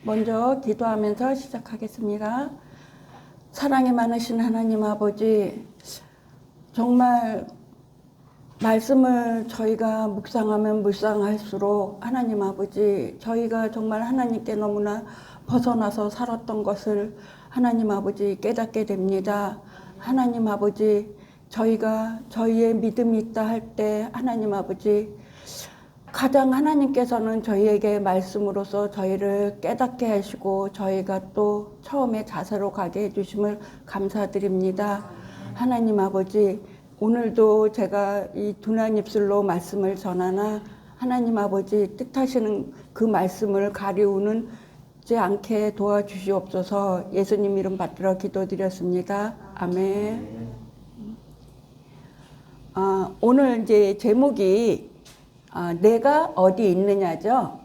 먼저 기도하면서 시작하겠습니다. 사랑이 많으신 하나님 아버지, 정말 말씀을 저희가 묵상하면 묵상할수록 하나님 아버지, 저희가 정말 하나님께 너무나 벗어나서 살았던 것을 하나님 아버지 깨닫게 됩니다. 하나님 아버지, 저희가 저희의 믿음이 있다 할 때 하나님 아버지, 가장 하나님께서는 저희에게 말씀으로서 저희를 깨닫게 하시고 저희가 또 처음에 자세로 가게 해주심을 감사드립니다. 하나님 아버지, 오늘도 제가 이 둔한 입술로 말씀을 전하나 하나님 아버지 뜻하시는 그 말씀을 가리우는지 않게 도와주시옵소서. 예수님 이름 받들어 기도드렸습니다. 아멘. 오늘 이제 제목이 내가 어디 있느냐죠.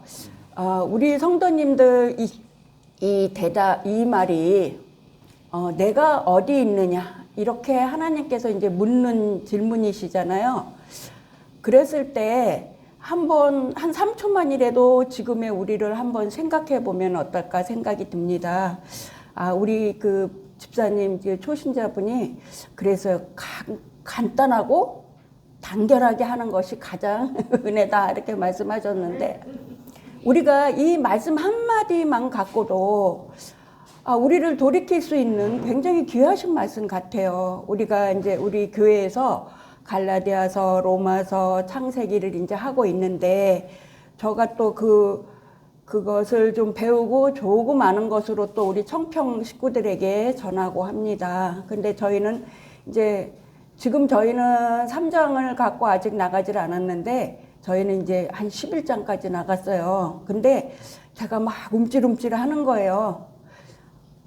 우리 성도님들 이 말이 내가 어디 있느냐 이렇게 하나님께서 이제 묻는 질문이시잖아요. 그랬을 때 한 3초만이라도 지금의 우리를 한번 생각해 보면 어떨까 생각이 듭니다. 우리 그 집사님 초신자분이 그래서 간단하고 단결하게 하는 것이 가장 은혜다 이렇게 말씀하셨는데, 우리가 이 말씀 한마디만 갖고도 우리를 돌이킬 수 있는 굉장히 귀하신 말씀 같아요. 우리가 이제 우리 교회에서 갈라디아서, 로마서, 창세기를 이제 하고 있는데, 저가 또 그것을 좀 배우고 조금 아는 것으로 또 우리 청평 식구들에게 전하고 합니다. 근데 저희는 이제 지금 저희는 3장을 갖고 아직 나가질 않았는데 저희는 이제 한 11장까지 나갔어요. 근데 제가 막 움찔움찔 하는 거예요.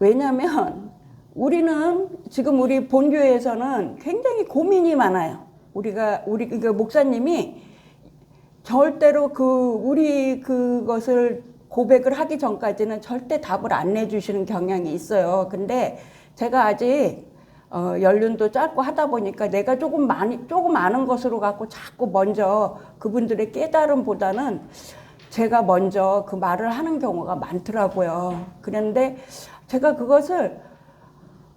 왜냐면 우리는 지금 우리 본교회에서는 굉장히 고민이 많아요. 우리 목사님이 절대로 우리 그것을 고백을 하기 전까지는 절대 답을 안 내주시는 경향이 있어요. 근데 제가 아직 연륜도 짧고 하다 보니까 내가 조금 아는 것으로 갖고 자꾸 먼저 그분들의 깨달음보다는 제가 먼저 그 말을 하는 경우가 많더라고요. 그런데 제가 그것을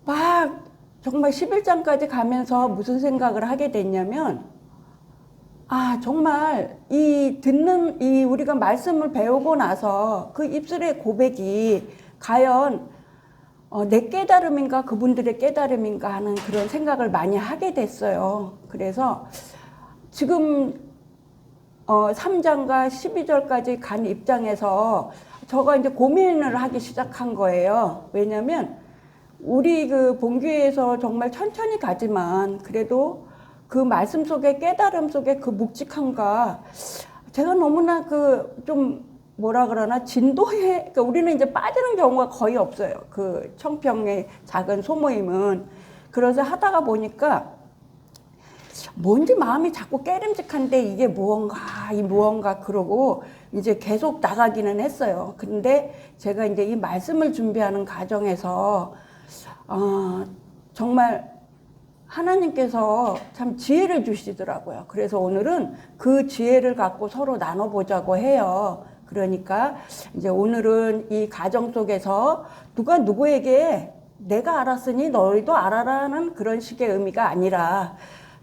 막 정말 11장까지 가면서 무슨 생각을 하게 됐냐면, 정말 우리가 말씀을 배우고 나서 그 입술의 고백이 과연 내 깨달음인가 그분들의 깨달음인가 하는 그런 생각을 많이 하게 됐어요. 그래서 지금 3장과 12절까지 간 입장에서 저가 이제 고민을 하기 시작한 거예요. 왜냐면 우리 그 본교회에서 정말 천천히 가지만 그래도 그 말씀 속에 깨달음 속에 그 묵직함과 제가 너무나 그러니까 우리는 이제 빠지는 경우가 거의 없어요. 그 청평의 작은 소모임은. 그래서 하다가 보니까 뭔지 마음이 자꾸 깨름직한데 이게 무언가 그러고 이제 계속 나가기는 했어요. 근데 제가 이제 이 말씀을 준비하는 과정에서 정말 하나님께서 참 지혜를 주시더라고요. 그래서 오늘은 그 지혜를 갖고 서로 나눠보자고 해요. 그러니까 이제 오늘은 이 가정 속에서 누가 누구에게 내가 알았으니 너희도 알아라는 그런 식의 의미가 아니라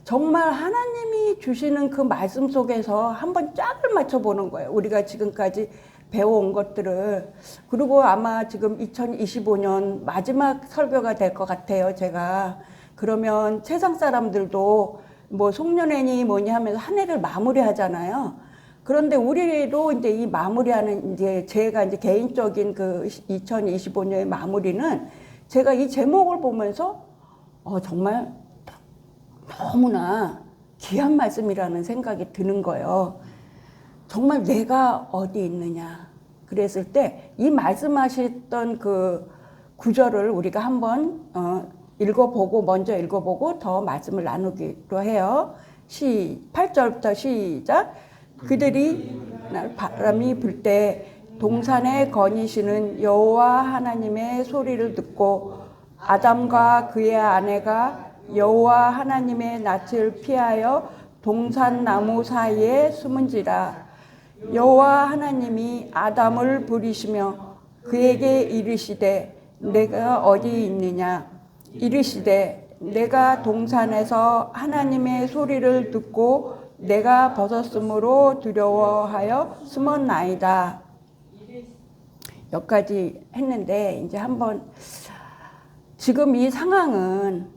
정말 하나님이 주시는 그 말씀 속에서 한번 짝을 맞춰보는 거예요. 우리가 지금까지 배워온 것들을. 그리고 아마 지금 2025년 마지막 설교가 될 것 같아요, 제가. 그러면 세상 사람들도 뭐 송년회니 뭐니 하면서 한 해를 마무리하잖아요. 그런데 우리도 이제 이 마무리하는 제가 이제 개인적인 그 2025년의 마무리는 제가 이 제목을 보면서 정말 너무나 귀한 말씀이라는 생각이 드는 거예요. 정말 내가 어디 있느냐. 그랬을 때 이 말씀하셨던 그 구절을 우리가 한번 먼저 읽어보고 더 말씀을 나누기로 해요. 8절부터 시작. 그들이 바람이 불 때 동산에 거니시는 여호와 하나님의 소리를 듣고 아담과 그의 아내가 여호와 하나님의 낯을 피하여 동산 나무 사이에 숨은지라. 여호와 하나님이 아담을 부리시며 그에게 이르시되 내가 어디 있느냐. 이르시되 내가 동산에서 하나님의 소리를 듣고 내가 벗었으므로 두려워하여 숨었나이다. 여기까지 했는데 이제 한번 지금 이 상황은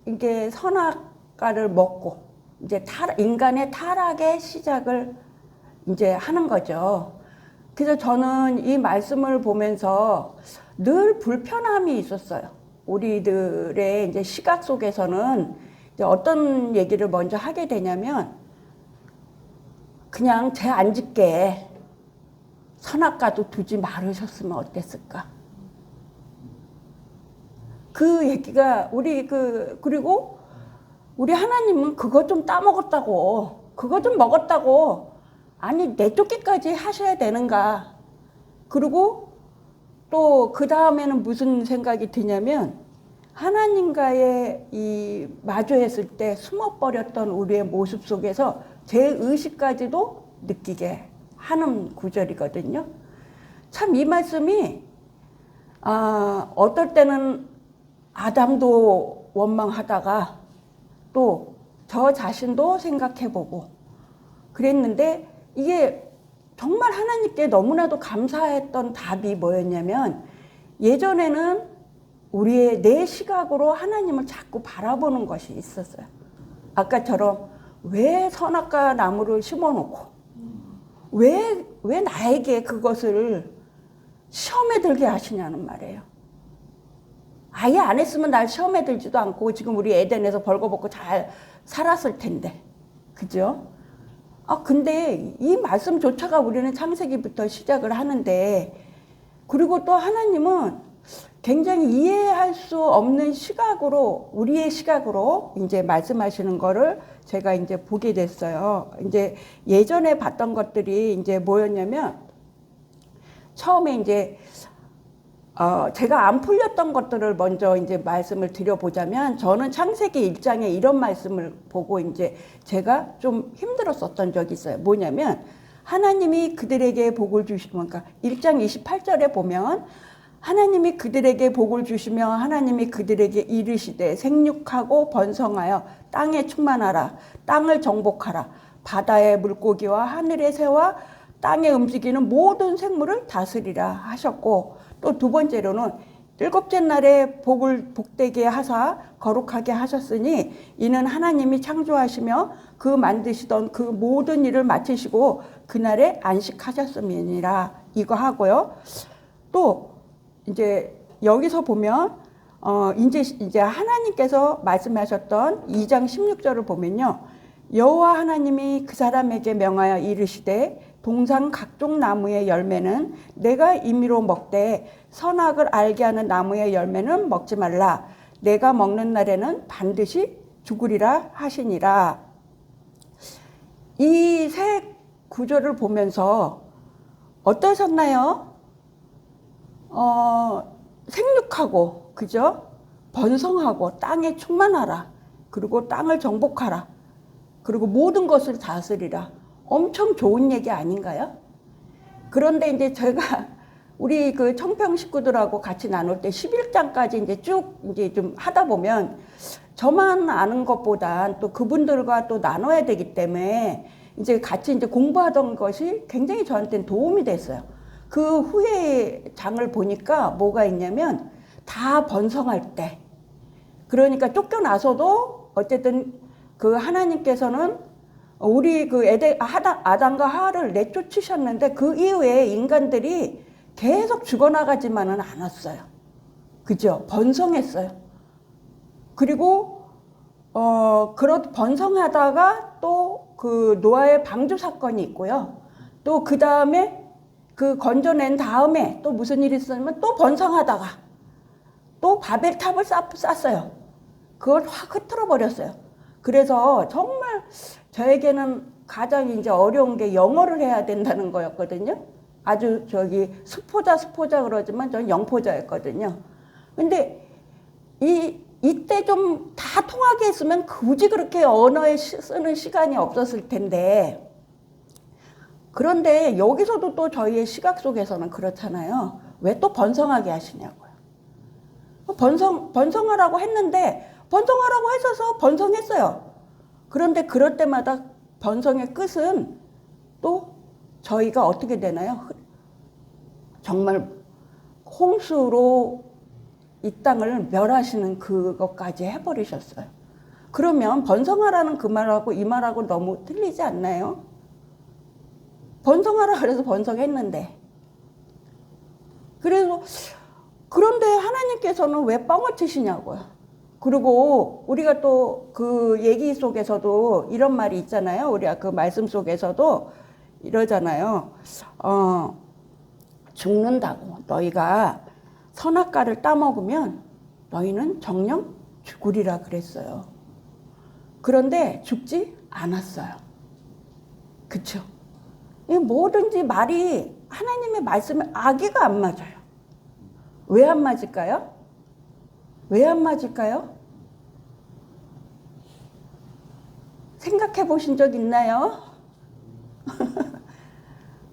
이게 선악과를 먹고 이제 인간의 타락의 시작을 이제 하는 거죠. 그래서 저는 이 말씀을 보면서 늘 불편함이 있었어요. 우리들의 이제 시각 속에서는 이제 어떤 얘기를 먼저 하게 되냐면 그냥 죄 안 짓게 선악과도 두지 말으셨으면 어땠을까? 그 얘기가 그리고 우리 하나님은 그거 좀 따먹었다고, 그거 좀 먹었다고, 아니 내쫓기까지 하셔야 되는가? 그리고 또 그 다음에는 무슨 생각이 드냐면 하나님과의 이 마주했을 때 숨어버렸던 우리의 모습 속에서 제 의식까지도 느끼게 하는 구절이거든요. 참 이 말씀이 어떨 때는 아담도 원망하다가 또 저 자신도 생각해보고 그랬는데 이게 정말 하나님께 너무나도 감사했던 답이 뭐였냐면 예전에는 내 시각으로 하나님을 자꾸 바라보는 것이 있었어요. 아까처럼 왜 선악과 나무를 심어놓고 왜 나에게 그것을 시험에 들게 하시냐는 말이에요. 아예 안 했으면 날 시험에 들지도 않고 지금 우리 에덴에서 벌거벗고 잘 살았을 텐데. 그죠? 근데 이 말씀조차가 우리는 창세기부터 시작을 하는데 그리고 또 하나님은 굉장히 이해할 수 없는 시각으로 우리의 시각으로 이제 말씀하시는 거를 제가 이제 보게 됐어요. 이제 예전에 봤던 것들이 이제 뭐였냐면 처음에 이제 제가 안 풀렸던 것들을 먼저 이제 말씀을 드려보자면 저는 창세기 1장에 이런 말씀을 보고 이제 제가 좀 힘들었었던 적이 있어요. 뭐냐면 하나님이 그들에게 복을 주시면 그러니까 1장 28절에 보면 하나님이 그들에게 복을 주시며 하나님이 그들에게 이르시되 생육하고 번성하여 땅에 충만하라 땅을 정복하라 바다의 물고기와 하늘의 새와 땅에 움직이는 모든 생물을 다스리라 하셨고 또 두 번째로는 일곱째 날에 복되게 하사 거룩하게 하셨으니 이는 하나님이 창조하시며 그 만드시던 그 모든 일을 마치시고 그날에 안식하셨음이니라 이거 하고요. 또 이제 여기서 보면 이제 하나님께서 말씀하셨던 2장 16절을 보면요. 여호와 하나님이 그 사람에게 명하여 이르시되 동산 각종 나무의 열매는 내가 임의로 먹되 선악을 알게 하는 나무의 열매는 먹지 말라. 내가 먹는 날에는 반드시 죽으리라 하시니라. 이 세 구절을 보면서 어떠셨나요? 생육하고 그죠? 번성하고 땅에 충만하라. 그리고 땅을 정복하라. 그리고 모든 것을 다스리라. 엄청 좋은 얘기 아닌가요? 그런데 이제 제가 우리 그 청평 식구들하고 같이 나눌 때 11장까지 이제 쭉 이제 좀 하다 보면 저만 아는 것보단 또 그분들과 또 나눠야 되기 때문에 이제 같이 이제 공부하던 것이 굉장히 저한테는 도움이 됐어요. 그 후에 장을 보니까 뭐가 있냐면 다 번성할 때 그러니까 쫓겨나서도 어쨌든 그 하나님께서는 우리 그 아담과 하와를 내쫓으셨는데 그 이후에 인간들이 계속 죽어나가지만은 않았어요. 그죠? 번성했어요. 그리고 번성하다가 또 그 노아의 방주 사건이 있고요. 또 그 다음에 그 건져낸 다음에 또 무슨 일이 있었냐면 또 번성하다가 또 바벨탑을 쌌어요. 그걸 확 흩어져 버렸어요. 그래서 정말 저에게는 가장 이제 어려운 게 영어를 해야 된다는 거였거든요. 아주 수포자 그러지만 전 영포자였거든요. 근데 이때 좀 다 통하게 했으면 굳이 그렇게 언어에 쓰는 시간이 없었을 텐데 그런데 여기서도 또 저희의 시각 속에서는 그렇잖아요. 왜 또 번성하게 하시냐고요. 번성하라고 했는데 번성하라고 하셔서 번성했어요. 그런데 그럴 때마다 번성의 끝은 또 저희가 어떻게 되나요? 정말 홍수로 이 땅을 멸하시는 그것까지 해버리셨어요. 그러면 번성하라는 그 말하고 이 말하고 너무 틀리지 않나요? 번성하라 그래서 번성했는데. 그런데 하나님께서는 왜 뻥을 치시냐고요. 그리고 우리가 또 그 얘기 속에서도 이런 말이 있잖아요. 우리가 그 말씀 속에서도 이러잖아요. 죽는다고. 너희가 선악과를 따먹으면 너희는 정령 죽으리라 그랬어요. 그런데 죽지 않았어요. 그쵸? 뭐든지 말이 하나님의 말씀에 아기가 안 맞아요. 왜 안 맞을까요? 왜 안 맞을까요? 생각해 보신 적 있나요?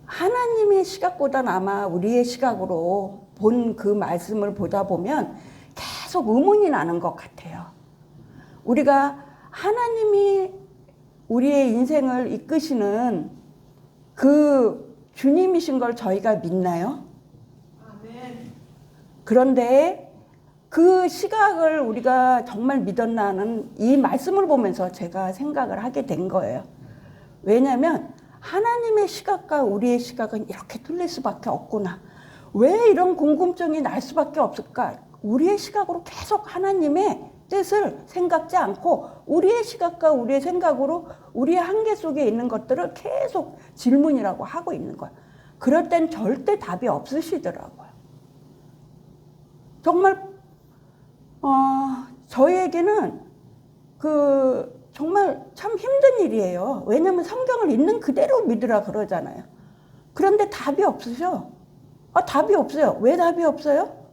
하나님의 시각보다는 아마 우리의 시각으로 본 그 말씀을 보다 보면 계속 의문이 나는 것 같아요. 우리가 하나님이 우리의 인생을 이끄시는 그 주님이신 걸 저희가 믿나요? 그런데 그 시각을 우리가 정말 믿었나는 이 말씀을 보면서 제가 생각을 하게 된 거예요. 왜냐하면 하나님의 시각과 우리의 시각은 이렇게 틀릴 수밖에 없구나. 왜 이런 궁금증이 날 수밖에 없을까? 우리의 시각으로 계속 하나님의 뜻을 생각지 않고 우리의 시각과 우리의 생각으로 우리의 한계 속에 있는 것들을 계속 질문이라고 하고 있는 거야. 그럴 땐 절대 답이 없으시더라고요. 정말 저희에게는 정말 참 힘든 일이에요. 왜냐하면 성경을 있는 그대로 믿으라 그러잖아요. 그런데 답이 없으셔. 답이 없어요. 왜 답이 없어요?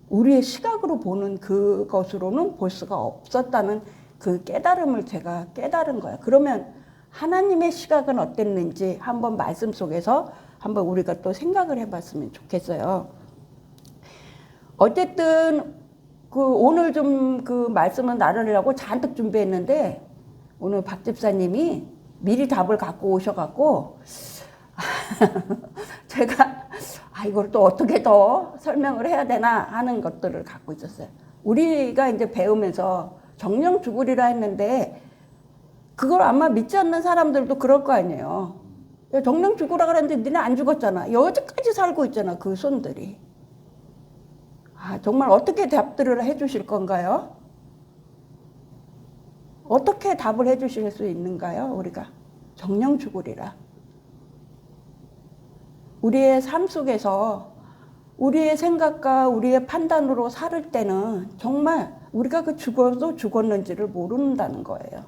우리의 시각으로 보는 그것으로는 볼 수가 없었다는 그 깨달음을 제가 깨달은 거예요. 그러면 하나님의 시각은 어땠는지 한번 말씀 속에서 한번 우리가 또 생각을 해봤으면 좋겠어요. 어쨌든 오늘 좀 그 말씀을 나누려고 잔뜩 준비했는데 오늘 박 집사님이 미리 답을 갖고 오셔갖고 제가 이걸 또 어떻게 더 설명을 해야 되나 하는 것들을 갖고 있었어요. 우리가 이제 배우면서 정령 죽으리라 했는데 그걸 아마 믿지 않는 사람들도 그럴 거 아니에요. 정령 죽으라 그랬는데 니네 안 죽었잖아. 여기까지 살고 있잖아. 그 손들이. 정말 어떻게 답들을 해주실 건가요? 어떻게 답을 해주실 수 있는가요? 우리가 정령 죽으리라. 우리의 삶 속에서 우리의 생각과 우리의 판단으로 살을 때는 정말 우리가 죽어도 죽었는지를 모른다는 거예요.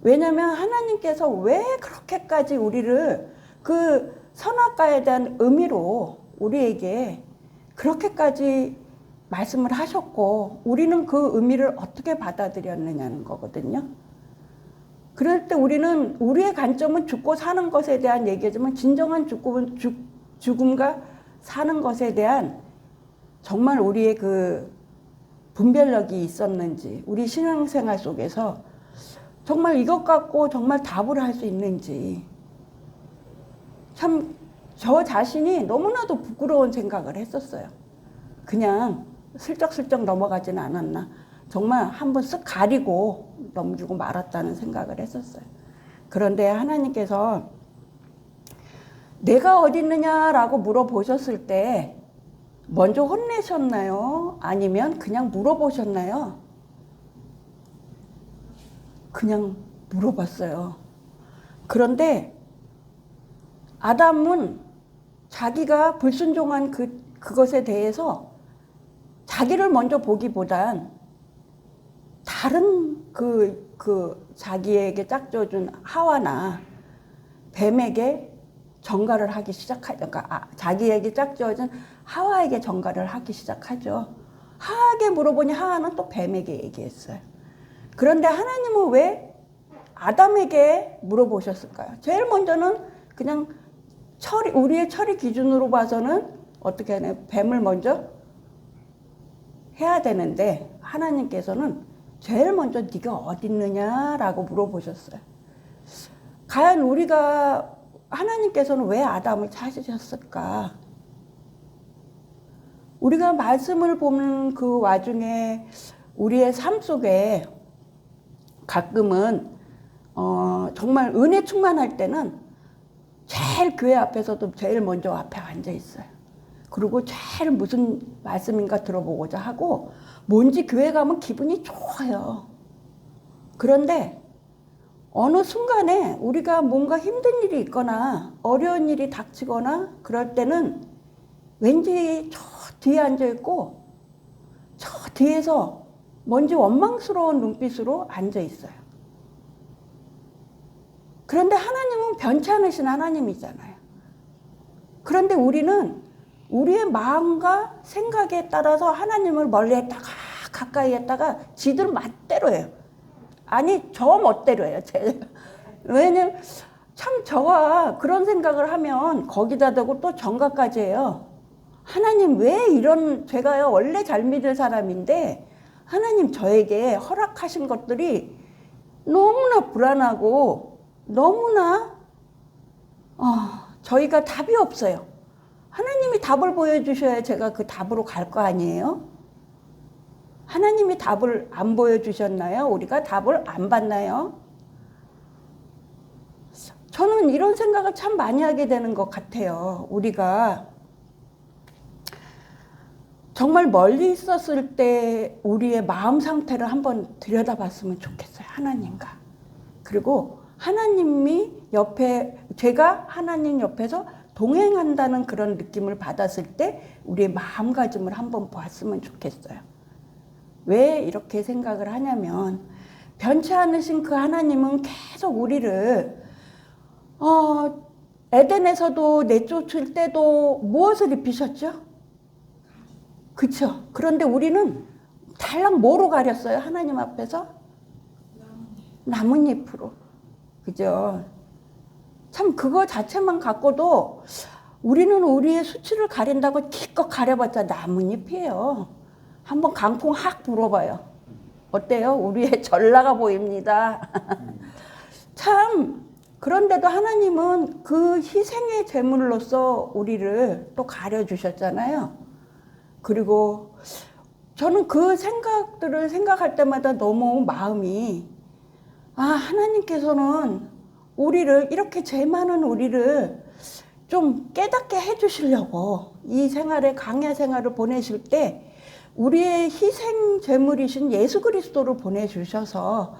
왜냐하면 하나님께서 왜 그렇게까지 우리를 그 선악과에 대한 의미로 우리에게 그렇게까지 말씀을 하셨고 우리는 그 의미를 어떻게 받아들였느냐는 거거든요. 그럴 때 우리는 우리의 관점은 죽고 사는 것에 대한 얘기지만 진정한 죽음과 사는 것에 대한 정말 우리의 그 분별력이 있었는지 우리 신앙생활 속에서 정말 이것 갖고 정말 답을 할 수 있는지 참 저 자신이 너무나도 부끄러운 생각을 했었어요. 그냥 슬쩍슬쩍 넘어가지는 않았나. 정말 한번 쓱 가리고 넘기고 말았다는 생각을 했었어요. 그런데 하나님께서 내가 어디 있느냐라고 물어보셨을 때 먼저 혼내셨나요? 아니면 그냥 물어보셨나요? 그냥 물어봤어요. 그런데 아담은 자기가 불순종한 그것에 대해서 자기를 먼저 보기보단 다른 자기에게 짝져준 하와나 뱀에게 전가를 하기 시작하니까 자기에게 짝져준 하와에게 전가를 하기 시작하죠. 하와에게 물어보니 하와는 또 뱀에게 얘기했어요. 그런데 하나님은 왜 아담에게 물어보셨을까요? 제일 먼저는 그냥 우리의 처리 기준으로 봐서는 어떻게 하냐, 뱀을 먼저 해야 되는데 하나님께서는 제일 먼저 네가 어디 있느냐라고 물어보셨어요. 과연 하나님께서는 왜 아담을 찾으셨을까? 우리가 말씀을 보는 그 와중에 우리의 삶 속에 가끔은 정말 은혜 충만할 때는 제일 교회 앞에서도 제일 먼저 앞에 앉아 있어요. 그리고 제일 무슨 말씀인가 들어보고자 하고 뭔지 교회 가면 기분이 좋아요. 그런데 어느 순간에 우리가 뭔가 힘든 일이 있거나 어려운 일이 닥치거나 그럴 때는 왠지 저 뒤에 앉아 있고 저 뒤에서 뭔지 원망스러운 눈빛으로 앉아 있어요. 그런데 하나님은 변치 않으신 하나님이잖아요. 그런데 우리는 우리의 마음과 생각에 따라서 하나님을 멀리 했다가 가까이 했다가 지들 맛대로 해요. 아니 저 멋대로 해요. 왜냐면 참 저와 그런 생각을 하면 거기다 대고 또 정각까지 해요. 하나님 왜 제가요 원래 잘 믿을 사람인데 하나님 저에게 허락하신 것들이 너무나 불안하고 너무나 저희가 답이 없어요. 하나님이 답을 보여주셔야 제가 그 답으로 갈 거 아니에요? 하나님이 답을 안 보여주셨나요? 우리가 답을 안 받나요? 저는 이런 생각을 참 많이 하게 되는 것 같아요. 우리가 정말 멀리 있었을 때 우리의 마음 상태를 한번 들여다봤으면 좋겠어요. 하나님과. 그리고 제가 하나님 옆에서 동행한다는 그런 느낌을 받았을 때 우리의 마음가짐을 한번 보았으면 좋겠어요. 왜 이렇게 생각을 하냐면 변치 않으신 그 하나님은 계속 우리를 에덴에서도 내쫓을 때도 무엇을 입히셨죠? 그쵸? 그런데 우리는 달랑 뭐로 가렸어요? 하나님 앞에서? 나뭇잎으로. 그죠? 참 그거 자체만 갖고도 우리는 우리의 수치를 가린다고 기껏 가려봤자 나뭇잎이에요. 한번 강풍 확 불어봐요. 어때요? 우리의 전라가 보입니다. 참 그런데도 하나님은 그 희생의 제물로서 우리를 또 가려주셨잖아요. 그리고 저는 그 생각들을 생각할 때마다 너무 마음이 하나님께서는 이렇게 죄 많은 우리를 좀 깨닫게 해주시려고 이 강야 생활을 보내실 때 우리의 희생 제물이신 예수 그리스도를 보내주셔서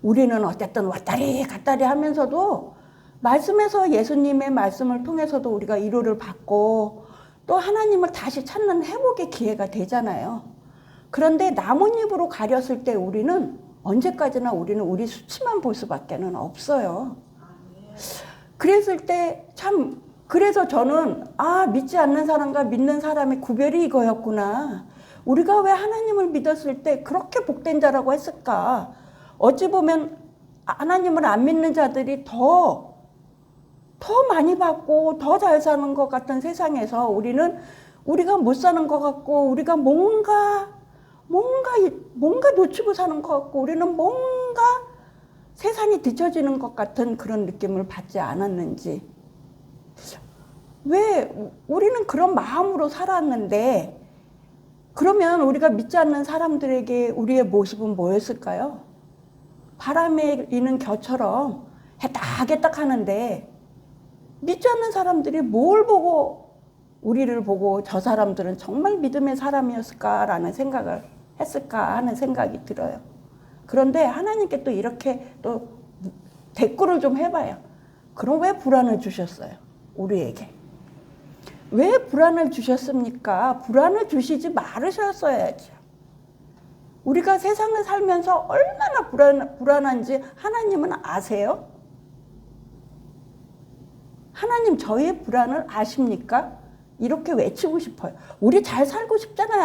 우리는 어쨌든 왔다리 갔다리 하면서도 말씀에서 예수님의 말씀을 통해서도 우리가 위로를 받고 또 하나님을 다시 찾는 회복의 기회가 되잖아요. 그런데 나뭇잎으로 가렸을 때 우리는 언제까지나 우리는 우리 수치만 볼 수밖에는 없어요. 그랬을 때 그래서 저는 믿지 않는 사람과 믿는 사람의 구별이 이거였구나. 우리가 왜 하나님을 믿었을 때 그렇게 복된 자라고 했을까? 어찌 보면 하나님을 안 믿는 자들이 더 많이 받고 더 잘 사는 것 같은 세상에서 우리가 못 사는 것 같고 우리가 뭔가 놓치고 사는 것 같고 우리는 뭔가 세상이 뒤처지는 것 같은 그런 느낌을 받지 않았는지. 왜 우리는 그런 마음으로 살았는데 그러면 우리가 믿지 않는 사람들에게 우리의 모습은 뭐였을까요? 바람에 이는 겨처럼 해딱해딱 하는데 믿지 않는 사람들이 뭘 보고 우리를 보고 저 사람들은 정말 믿음의 사람이었을까라는 생각을 했을까 하는 생각이 들어요. 그런데 하나님께 또 이렇게 또 대꾸를 좀 해봐요. 그럼 왜 불안을 주셨어요? 우리에게. 왜 불안을 주셨습니까? 불안을 주시지 말으셨어야죠. 우리가 세상을 살면서 얼마나 불안한지 하나님은 아세요? 하나님 저희의 불안을 아십니까? 이렇게 외치고 싶어요. 우리 잘 살고 싶잖아요.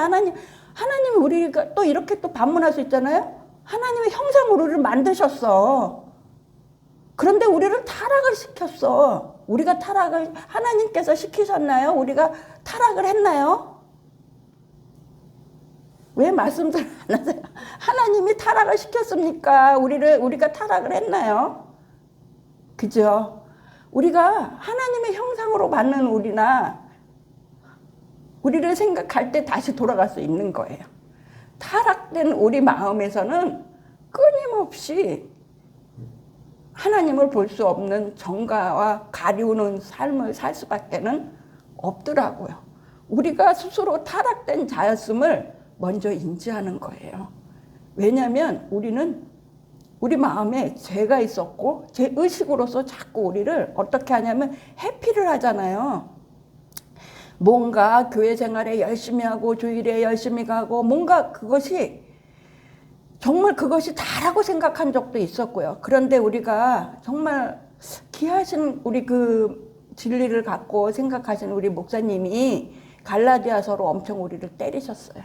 하나님이 우리가 또 이렇게 또 반문할 수 있잖아요. 하나님의 형상으로 우리를 만드셨어. 그런데 우리를 타락을 시켰어. 우리가 타락을 하나님께서 시키셨나요? 우리가 타락을 했나요? 왜 말씀들 안 하세요? 하나님이 타락을 시켰습니까? 우리가 타락을 했나요? 그죠? 우리가 하나님의 형상으로 만든 우리를 생각할 때 다시 돌아갈 수 있는 거예요. 타락된 우리 마음에서는 끊임없이 하나님을 볼 수 없는 정가와 가리우는 삶을 살 수밖에는 없더라고요. 우리가 스스로 타락된 자였음을 먼저 인지하는 거예요. 왜냐하면 우리 마음에 죄가 있었고 제 의식으로서 자꾸 우리를 어떻게 하냐면 회피를 하잖아요. 뭔가 교회 생활에 열심히 하고 주일에 열심히 가고 뭔가 정말 그것이 다라고 생각한 적도 있었고요. 그런데 우리가 정말 귀하신 우리 그 진리를 갖고 생각하신 우리 목사님이 갈라디아서로 엄청 우리를 때리셨어요.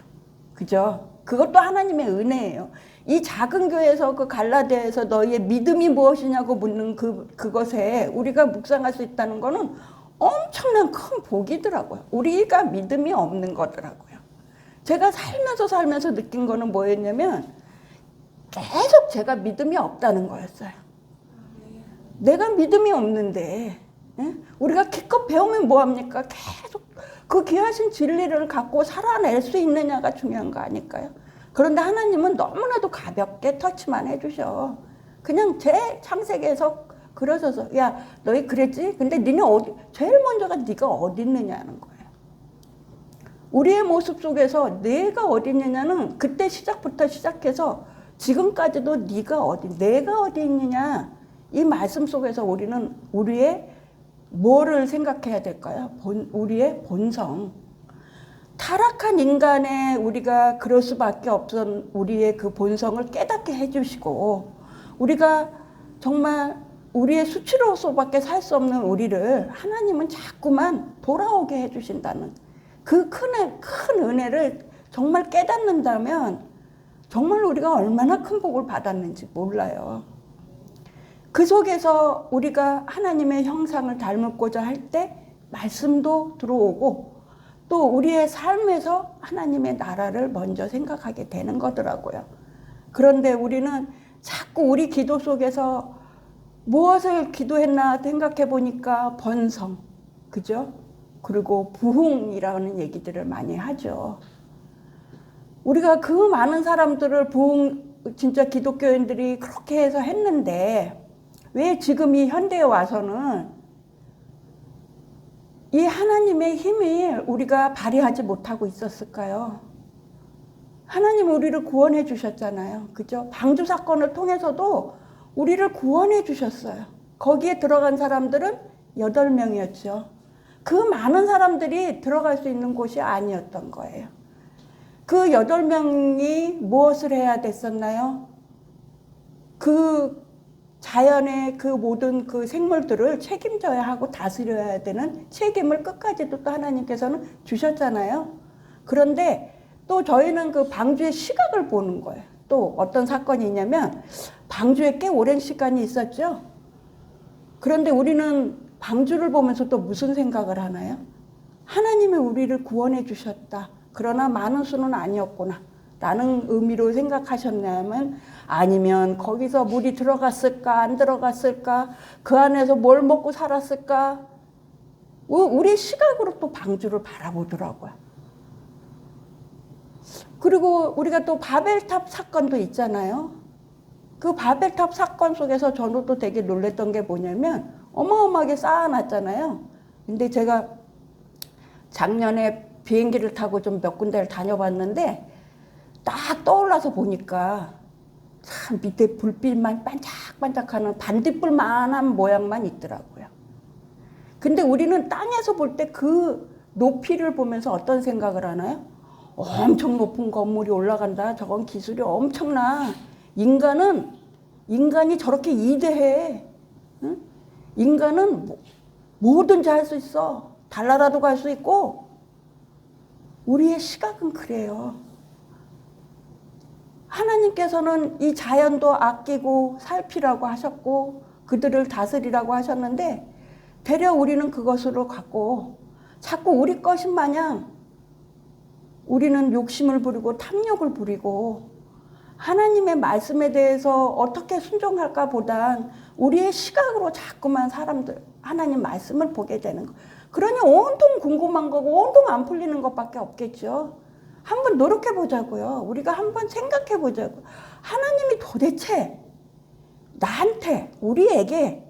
그죠? 그것도 하나님의 은혜예요. 이 작은 교회에서 그 갈라디아에서 너희의 믿음이 무엇이냐고 묻는 그것에 우리가 묵상할 수 있다는 거는 엄청난 큰 복이더라고요. 우리가 믿음이 없는 거더라고요. 제가 살면서 느낀 거는 뭐였냐면 계속 제가 믿음이 없다는 거였어요. 내가 믿음이 없는데 우리가 기껏 배우면 뭐합니까? 계속 그 귀하신 진리를 갖고 살아낼 수 있느냐가 중요한 거 아닐까요? 그런데 하나님은 너무나도 가볍게 터치만 해주셔. 그냥 제 창세기에서 그러셔서 야 너희 그랬지? 근데 니네 제일 먼저가 네가 어디 있느냐는 거예요. 우리의 모습 속에서 내가 어디 있느냐는 그때 시작부터 시작해서 지금까지도 내가 어디 있느냐 이 말씀 속에서 우리는 우리의 뭐를 생각해야 될까요? 우리의 본성. 타락한 인간의 우리가 그럴 수밖에 없던 우리의 그 본성을 깨닫게 해주시고 우리가 정말 우리의 수치로서밖에 살 수 없는 우리를 하나님은 자꾸만 돌아오게 해주신다는 그 큰 은혜를 정말 깨닫는다면 정말 우리가 얼마나 큰 복을 받았는지 몰라요. 그 속에서 우리가 하나님의 형상을 닮고자 할 때 말씀도 들어오고 또 우리의 삶에서 하나님의 나라를 먼저 생각하게 되는 거더라고요. 그런데 우리는 자꾸 우리 기도 속에서 무엇을 기도했나 생각해 보니까 번성, 그죠? 그리고 부흥이라는 얘기들을 많이 하죠. 우리가 그 많은 사람들을 진짜 기독교인들이 그렇게 해서 했는데 왜 지금 이 현대에 와서는 이 하나님의 힘을 우리가 발휘하지 못하고 있었을까요? 하나님 우리를 구원해 주셨잖아요. 그죠? 방주 사건을 통해서도 우리를 구원해 주셨어요. 거기에 들어간 사람들은 8명이었죠. 그 많은 사람들이 들어갈 수 있는 곳이 아니었던 거예요. 그 8명이 무엇을 해야 됐었나요? 그 자연의 그 모든 그 생물들을 책임져야 하고 다스려야 되는 책임을 끝까지도 또 하나님께서는 주셨잖아요. 그런데 또 저희는 그 방주의 시각을 보는 거예요. 또 어떤 사건이 있냐면 방주에 꽤 오랜 시간이 있었죠. 그런데 우리는 방주를 보면서 또 무슨 생각을 하나요? 하나님이 우리를 구원해 주셨다. 그러나 많은 수는 아니었구나 라는 의미로 생각하셨냐면 아니면 거기서 물이 들어갔을까 안 들어갔을까 그 안에서 뭘 먹고 살았을까 우리 시각으로 또 방주를 바라보더라고요. 그리고 우리가 또 바벨탑 사건도 있잖아요. 그 바벨탑 사건 속에서 저도 또 되게 놀랬던 게 뭐냐면 어마어마하게 쌓아놨잖아요. 근데 제가 작년에 비행기를 타고 좀 몇 군데를 다녀봤는데 딱 떠올라서 보니까 참 밑에 불빛만 반짝반짝하는 반딧불만한 모양만 있더라고요. 근데 우리는 땅에서 볼 때 그 높이를 보면서 어떤 생각을 하나요? 엄청 높은 건물이 올라간다. 저건 기술이 엄청나. 인간이 저렇게 이대해. 응? 인간은 뭐든지 할 수 있어. 달나라도 갈 수 있고. 우리의 시각은 그래요. 하나님께서는 이 자연도 아끼고 살피라고 하셨고 그들을 다스리라고 하셨는데 되려 우리는 그것으로 갖고 자꾸 우리 것인 마냥 우리는 욕심을 부리고 탐욕을 부리고 하나님의 말씀에 대해서 어떻게 순종할까 보단 우리의 시각으로 자꾸만 사람들 하나님 말씀을 보게 되는 거. 그러니 온통 궁금한 거고 온통 안 풀리는 것밖에 없겠죠. 한번 노력해 보자고요. 우리가 한번 생각해 보자고. 하나님이 도대체 나한테 우리에게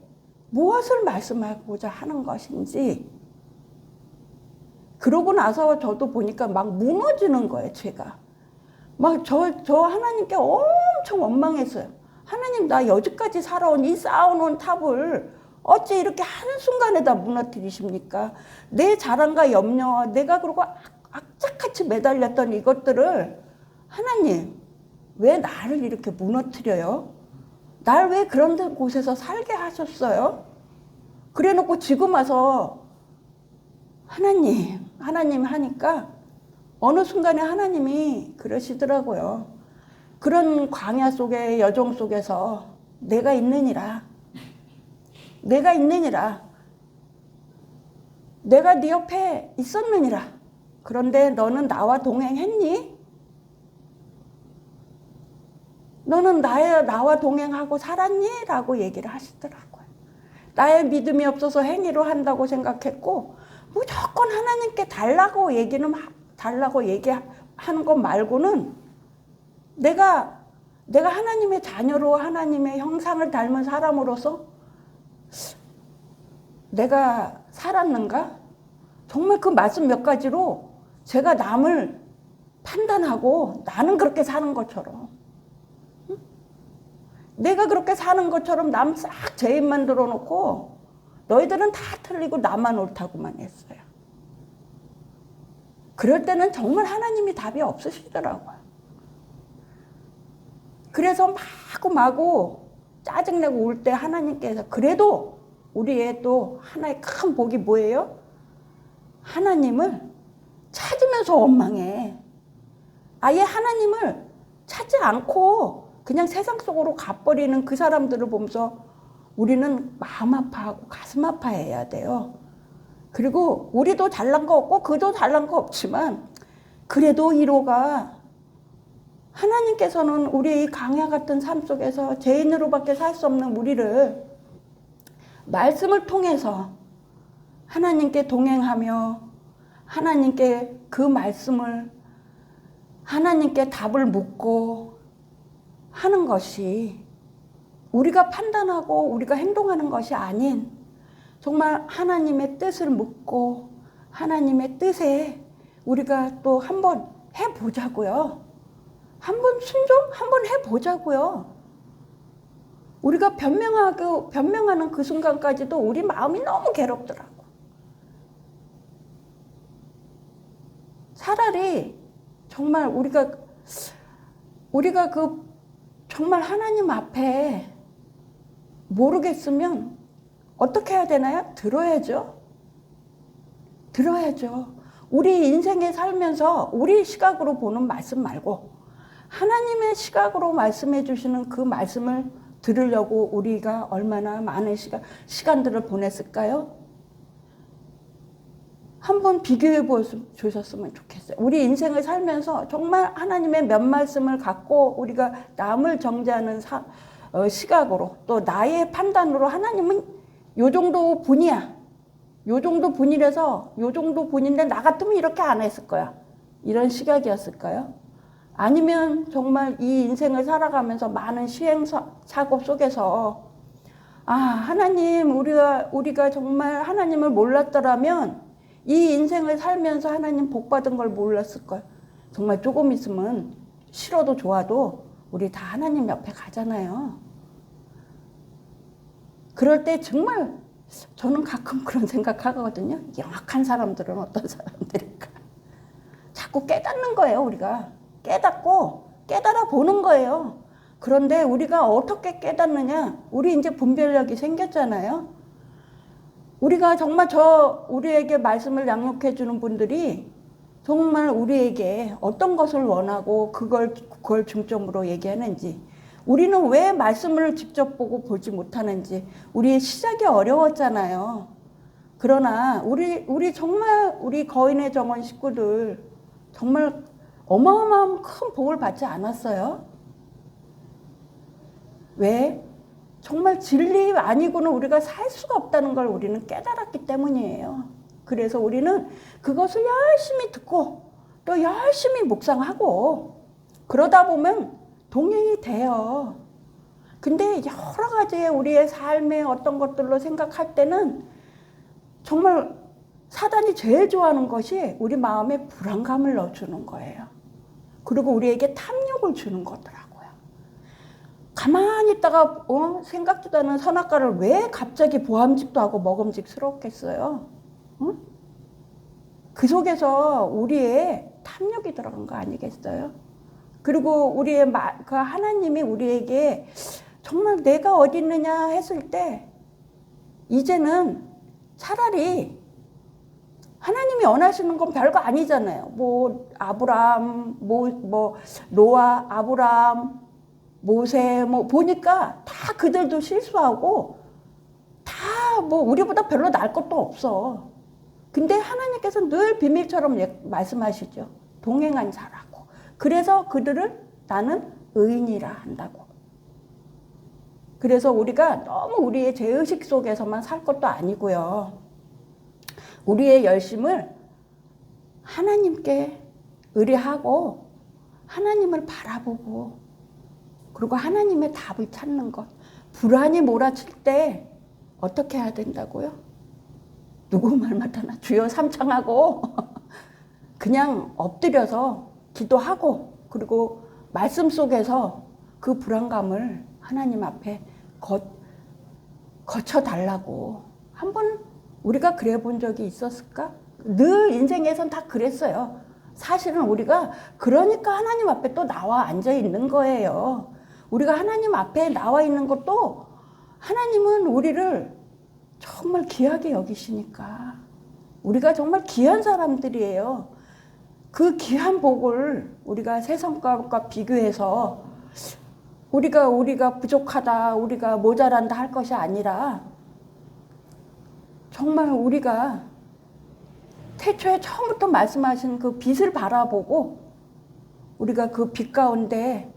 무엇을 말씀하고자 하는 것인지. 그러고 나서 저도 보니까 막 무너지는 거예요, 제가. 막 저 하나님께 엄청 원망했어요. 하나님, 나 여지까지 살아온 이 쌓아놓은 탑을 어찌 이렇게 한순간에 다 무너뜨리십니까? 내 자랑과 염려, 내가 그러고 악착같이 매달렸던 이것들을 하나님, 왜 나를 이렇게 무너뜨려요? 날 왜 그런 곳에서 살게 하셨어요? 그래 놓고 지금 와서 하나님 하니까 어느 순간에 하나님이 그러시더라고요. 그런 광야 속에 여정 속에서 내가 있느니라. 내가 네 옆에 있었느니라. 그런데 너는 나와 동행했니? 너는 나와 동행하고 살았니? 라고 얘기를 하시더라고요. 나의 믿음이 없어서 행위로 한다고 생각했고 무조건 하나님께 달라고 얘기하는 것 말고는 내가 하나님의 자녀로 하나님의 형상을 닮은 사람으로서 내가 살았는가? 정말 그 말씀 몇 가지로 제가 남을 판단하고 나는 그렇게 사는 것처럼, 응? 내가 그렇게 사는 것처럼 남 싹 죄인 만들어 놓고 너희들은 다 틀리고 나만 옳다고만 했어요. 그럴 때는 정말 하나님이 답이 없으시더라고요. 그래서 마구 짜증내고 울 때 하나님께서 그래도 우리의 또 하나의 큰 복이 뭐예요? 하나님을 찾으면서 원망해. 아예 하나님을 찾지 않고 그냥 세상 속으로 가버리는 그 사람들을 보면서 우리는 마음 아파하고 가슴 아파해야 돼요. 그리고 우리도 잘난 거 없고 그도 잘난 거 없지만 그래도 1호가 하나님께서는 우리의 이 강야 같은 삶 속에서 죄인으로밖에 살 수 없는 우리를 말씀을 통해서 하나님께 동행하며 하나님께 그 말씀을 하나님께 답을 묻고 하는 것이 우리가 판단하고 우리가 행동하는 것이 아닌 정말 하나님의 뜻을 묻고 하나님의 뜻에 우리가 또 한번 해보자고요. 한번 순종? 한번 해보자고요. 우리가 변명하는 그 순간까지도 우리 마음이 너무 괴롭더라고. 차라리 정말 우리가 그 정말 하나님 앞에 모르겠으면 어떻게 해야 되나요? 들어야죠. 우리 인생에 살면서 우리 시각으로 보는 말씀 말고 하나님의 시각으로 말씀해 주시는 그 말씀을 들으려고 우리가 얼마나 많은 시간들을 보냈을까요? 한번 비교해 보셨으면 좋겠어요. 우리 인생을 살면서 정말 하나님의 몇 말씀을 갖고 우리가 남을 정죄하는 시각으로 또 나의 판단으로 하나님은 요 정도 분이야. 요 정도 분이라서 요 정도 분인데 나 같으면 이렇게 안 했을 거야. 이런 시각이었을까요? 아니면 정말 이 인생을 살아가면서 많은 시행착오 속에서 하나님 우리가 정말 하나님을 몰랐더라면 이 인생을 살면서 하나님 복 받은 걸 몰랐을 거야. 정말 조금 있으면 싫어도 좋아도 우리 다 하나님 옆에 가잖아요. 그럴 때 정말 저는 가끔 그런 생각하거든요. 영악한 사람들은 어떤 사람들일까? 자꾸 깨닫는 거예요, 우리가. 깨달아 보는 거예요. 그런데 우리가 어떻게 깨닫느냐? 우리 이제 분별력이 생겼잖아요. 우리가 정말 우리에게 말씀을 양육해 주는 분들이 정말 우리에게 어떤 것을 원하고 그걸 중점으로 얘기하는지, 우리는 왜 말씀을 직접 보고 보지 못하는지, 우리의 시작이 어려웠잖아요. 그러나 우리 정말 우리 거인의 정원 식구들 정말 어마어마한 큰 복을 받지 않았어요? 왜? 정말 진리 아니고는 우리가 살 수가 없다는 걸 우리는 깨달았기 때문이에요. 그래서 우리는 그것을 열심히 듣고 또 열심히 묵상하고 그러다 보면 동행이 돼요. 근데 여러 가지의 우리의 삶의 어떤 것들로 생각할 때는 정말 사단이 제일 좋아하는 것이 우리 마음에 불안감을 넣어주는 거예요. 그리고 우리에게 탐욕을 주는 거더라고요. 가만히 있다가 생각지도 않은 선악과를 왜 갑자기 보암직도 하고 먹음직스럽겠어요? 응? 그 속에서 우리의 탐욕이 들어간 거 아니겠어요? 그리고 우리의 그 하나님이 우리에게 정말 내가 어디 있느냐 했을 때 이제는 차라리 하나님이 원하시는 건 별거 아니잖아요. 뭐 아브람, 뭐 노아, 아브람, 모세 뭐 보니까 다 그들도 실수하고 다 뭐 우리보다 별로 나을 것도 없어. 근데 하나님께서 늘 비밀처럼 말씀하시죠. 동행한 자라고. 그래서 그들을 나는 의인이라 한다고. 그래서 우리가 너무 우리의 죄의식 속에서만 살 것도 아니고요. 우리의 열심을 하나님께 의뢰하고 하나님을 바라보고 그리고 하나님의 답을 찾는 것. 불안이 몰아칠 때 어떻게 해야 된다고요? 누구 말 맡아나? 주여 삼창하고 그냥 엎드려서 기도하고 그리고 말씀 속에서 그 불안감을 하나님 앞에 거쳐달라고. 한번 우리가 그래 본 적이 있었을까? 늘 인생에선 다 그랬어요. 사실은 우리가 그러니까 하나님 앞에 또 나와 앉아 있는 거예요. 우리가 하나님 앞에 나와 있는 것도 하나님은 우리를 정말 귀하게 여기시니까. 우리가 정말 귀한 사람들이에요. 그 귀한 복을 우리가 세상과 비교해서 우리가 부족하다, 우리가 모자란다 할 것이 아니라 정말 우리가 태초에 처음부터 말씀하신 그 빛을 바라보고 우리가 그 빛 가운데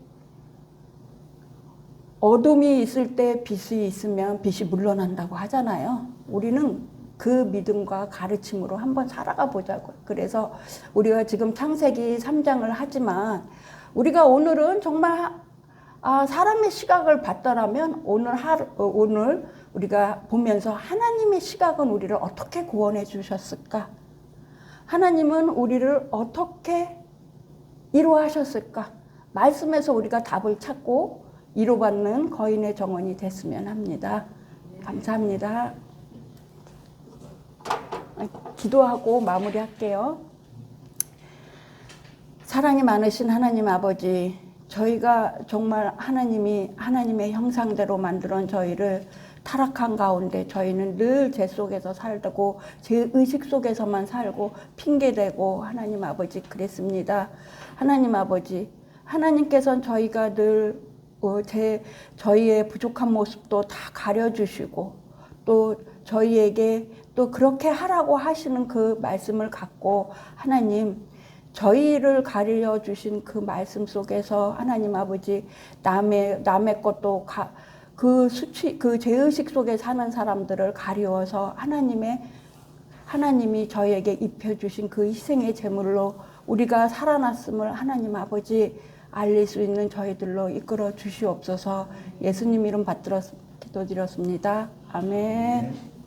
어둠이 있을 때 빛이 있으면 빛이 물러난다고 하잖아요. 우리는 그 믿음과 가르침으로 한번 살아가 보자고요. 그래서 우리가 지금 창세기 3장을 하지만 우리가 오늘은 정말 사람의 시각을 봤더라면 오늘 우리가 보면서 하나님의 시각은 우리를 어떻게 구원해 주셨을까? 하나님은 우리를 어떻게 이루하셨을까? 말씀에서 우리가 답을 찾고 이루받는 거인의 정원이 됐으면 합니다. 감사합니다. 기도하고 마무리할게요. 사랑이 많으신 하나님 아버지, 저희가 정말 하나님의 형상대로 만들어 저희를 타락한 가운데 저희는 늘 죄 속에서 살고 제 의식 속에서만 살고 핑계대고 하나님 아버지 그랬습니다. 하나님 아버지, 하나님께서는 저희가 늘 저희의 부족한 모습도 다 가려주시고 또 저희에게 또 그렇게 하라고 하시는 그 말씀을 갖고 하나님 저희를 가르쳐 주신 그 말씀 속에서 하나님 아버지 남의 것도 그 죄의식 속에 사는 사람들을 가리워서 하나님이 저희에게 입혀주신 그 희생의 제물로 우리가 살아났음을 하나님 아버지 알릴 수 있는 저희들로 이끌어 주시옵소서. 예수님 이름 받들어 기도드렸습니다. 아멘.